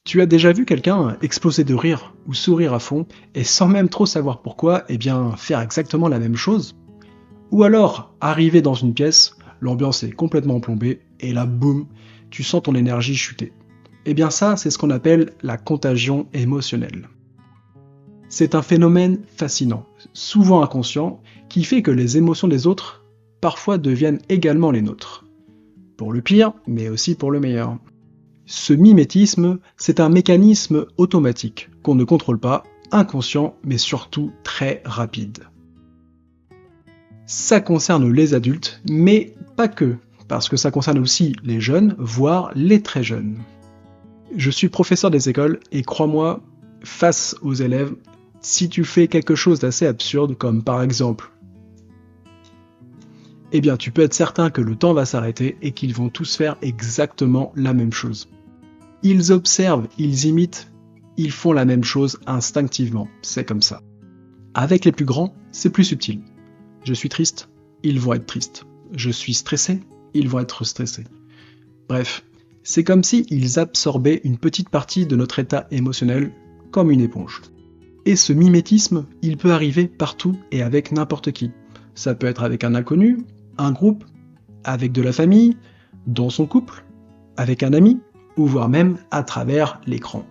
Tu as déjà vu quelqu'un exploser de rire ou sourire à fond et sans même trop savoir pourquoi, faire exactement la même chose? Ou alors arriver dans une pièce, l'ambiance est complètement plombée et là boum, tu sens ton énergie chuter. Ça, c'est ce qu'on appelle la contagion émotionnelle. C'est un phénomène fascinant, souvent inconscient, qui fait que les émotions des autres parfois deviennent également les nôtres. Pour le pire, mais aussi pour le meilleur. Ce mimétisme, c'est un mécanisme automatique qu'on ne contrôle pas, inconscient, mais surtout très rapide. Ça concerne les adultes, mais pas que, parce que ça concerne aussi les jeunes, voire les très jeunes. Je suis professeur des écoles et crois-moi, face aux élèves, si tu fais quelque chose d'assez absurde, comme par exemple, tu peux être certain que le temps va s'arrêter et qu'ils vont tous faire exactement la même chose. Ils observent, ils imitent, ils font la même chose instinctivement, c'est comme ça. Avec les plus grands, c'est plus subtil. Je suis triste, ils vont être tristes. Je suis stressé, ils vont être stressés. Bref, c'est comme si ils absorbaient une petite partie de notre état émotionnel comme une éponge. Et ce mimétisme, il peut arriver partout et avec n'importe qui. Ça peut être avec un inconnu, un groupe, avec de la famille, dans son couple, avec un ami, ou voire même à travers l'écran.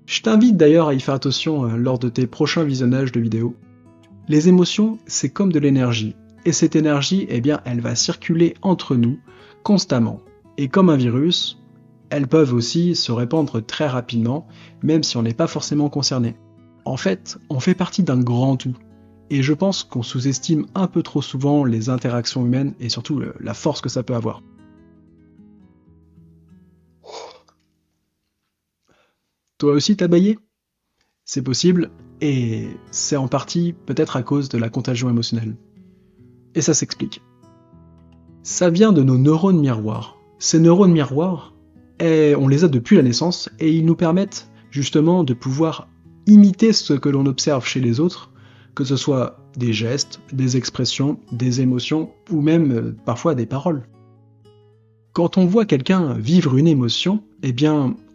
Je t'invite d'ailleurs à y faire attention lors de tes prochains visionnages de vidéos. Les émotions, c'est comme de l'énergie, et cette énergie, elle va circuler entre nous constamment. Et comme un virus, elles peuvent aussi se répandre très rapidement, même si on n'est pas forcément concerné. En fait, on fait partie d'un grand tout, et je pense qu'on sous-estime un peu trop souvent les interactions humaines et surtout la force que ça peut avoir. Toi aussi t'as bâillé ? C'est possible, et c'est en partie peut-être à cause de la contagion émotionnelle. Et ça s'explique. Ça vient de nos neurones miroirs. Ces neurones miroirs, on les a depuis la naissance, et ils nous permettent justement de pouvoir imiter ce que l'on observe chez les autres, que ce soit des gestes, des expressions, des émotions, ou même parfois des paroles. Quand on voit quelqu'un vivre une émotion,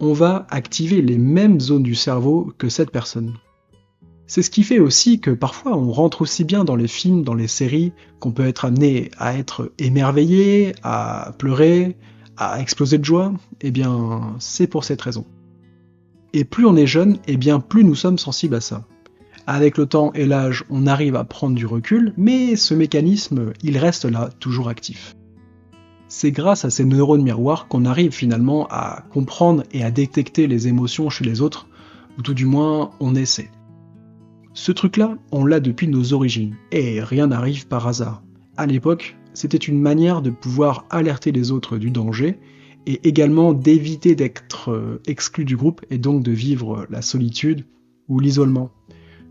on va activer les mêmes zones du cerveau que cette personne. C'est ce qui fait aussi que parfois on rentre aussi bien dans les films, dans les séries, qu'on peut être amené à être émerveillé, à pleurer, à exploser de joie, c'est pour cette raison. Et plus on est jeune, plus nous sommes sensibles à ça. Avec le temps et l'âge, on arrive à prendre du recul, mais ce mécanisme, il reste là, toujours actif. C'est grâce à ces neurones miroirs qu'on arrive finalement à comprendre et à détecter les émotions chez les autres, ou tout du moins, on essaie. Ce truc-là, on l'a depuis nos origines, et rien n'arrive par hasard. À l'époque, c'était une manière de pouvoir alerter les autres du danger, et également d'éviter d'être exclu du groupe, et donc de vivre la solitude ou l'isolement.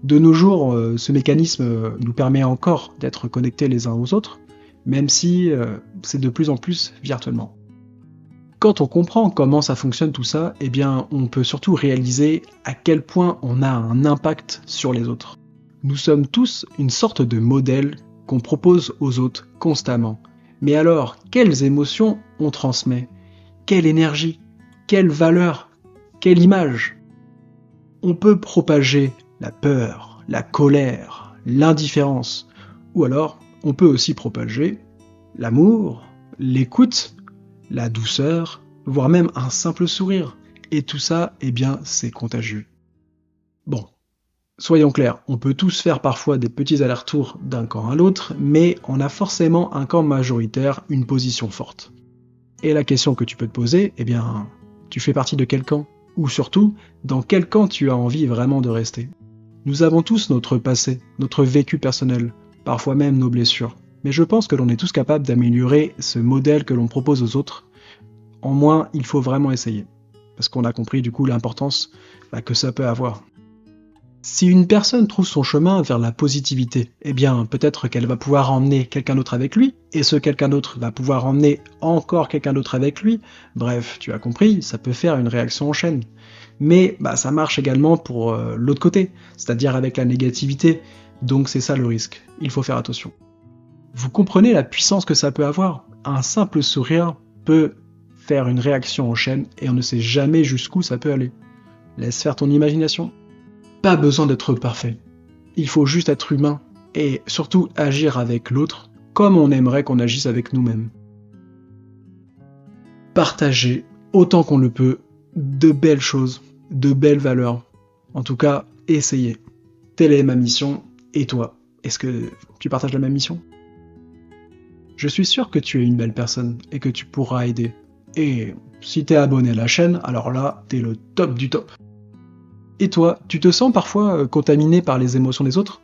De nos jours, ce mécanisme nous permet encore d'être connectés les uns aux autres, même si c'est de plus en plus virtuellement. Quand on comprend comment ça fonctionne tout ça, on peut surtout réaliser à quel point on a un impact sur les autres. Nous sommes tous une sorte de modèle qu'on propose aux autres constamment. Mais alors, quelles émotions on transmet ? Quelle énergie ? Quelle valeur ? Quelle image ? On peut propager la peur, la colère, l'indifférence, ou alors on peut aussi propager l'amour, l'écoute, la douceur, voire même un simple sourire. Et tout ça, c'est contagieux. Bon, soyons clairs, on peut tous faire parfois des petits allers-retours d'un camp à l'autre, mais on a forcément un camp majoritaire, une position forte. Et la question que tu peux te poser, tu fais partie de quel camp ? Ou surtout, dans quel camp tu as envie vraiment de rester ? Nous avons tous notre passé, notre vécu personnel, parfois même nos blessures. Mais je pense que l'on est tous capables d'améliorer ce modèle que l'on propose aux autres. En moins, il faut vraiment essayer. Parce qu'on a compris du coup l'importance que ça peut avoir. Si une personne trouve son chemin vers la positivité, peut-être qu'elle va pouvoir emmener quelqu'un d'autre avec lui, et ce quelqu'un d'autre va pouvoir emmener encore quelqu'un d'autre avec lui. Bref, tu as compris, ça peut faire une réaction en chaîne. Mais ça marche également pour l'autre côté, c'est-à-dire avec la négativité. Donc c'est ça le risque, il faut faire attention. Vous comprenez la puissance que ça peut avoir ? Un simple sourire peut faire une réaction en chaîne et on ne sait jamais jusqu'où ça peut aller. Laisse faire ton imagination. Pas besoin d'être parfait. Il faut juste être humain et surtout agir avec l'autre comme on aimerait qu'on agisse avec nous-mêmes. Partager autant qu'on le peut de belles choses, de belles valeurs. En tout cas, essayez. Telle est ma mission. Et toi, est-ce que tu partages la même mission ? Je suis sûr que tu es une belle personne et que tu pourras aider. Et si t'es abonné à la chaîne, alors là, t'es le top du top. Et toi, tu te sens parfois contaminé par les émotions des autres ?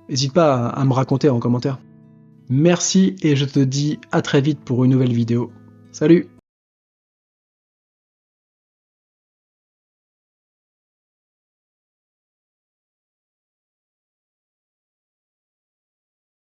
N'hésite pas à me raconter en commentaire. Merci et je te dis à très vite pour une nouvelle vidéo. Salut !